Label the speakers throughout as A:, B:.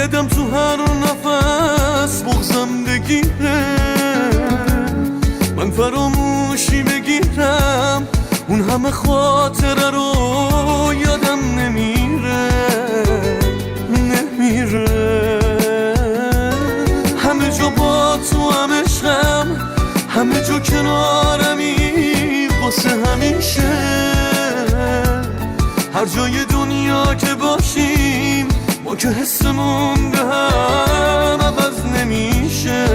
A: دم تو هر نفس بغزم بگیره، من فراموشی بگیرم اون همه خاطره رو یادم نمیره. همه جا با تو هم عشقم، همه جا کنارمی واسه همیشه. هر جای دنیا که باشیم ما که حسمون به هم عوض نمیشه.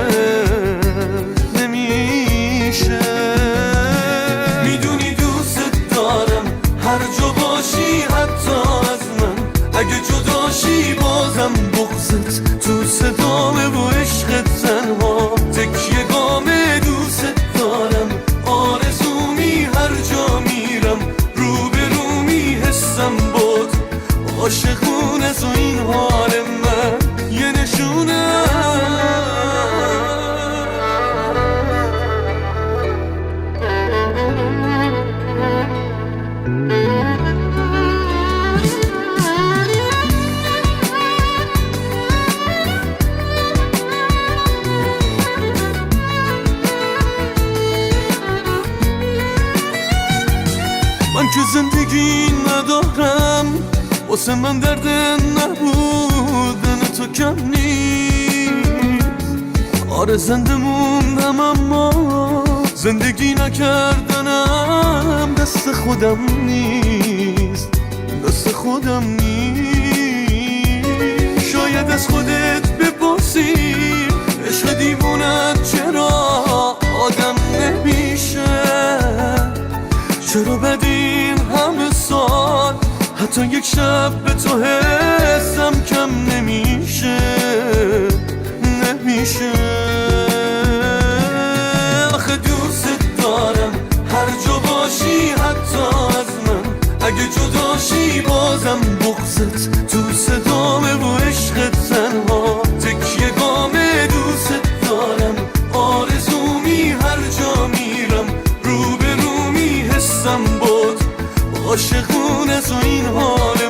A: میدونی دوست دارم هر جا باشی حتی از من، اگه جداشی بازم بغضت تو صدامه و عشقت تنها تکیه گامه. دوست دارم آرزومی هر جا میرم روبرومی حسم بود عاشقون از این حال من یه نشونه. من که زندگی ندارم، واسه من درد نبودن تو کم نیست. آره زنده موندم اما زندگی نکردنم دست خودم نیست، دست خودم نیست. شاید از خودت بپرسی عشق دیوونت چرا آدم نمیشه، چرا بدین همه سال حتی یک شب به تو حسم کم نمیشه. آخه دوست دارم هر جا باشی حتی از من، اگه جداشی بازم بغضت تو صدامه و عشقت تنها تکیه گامه. دوست دارم آرزومی هر جا میرم روبرومی حسم بود عاشقون از این حال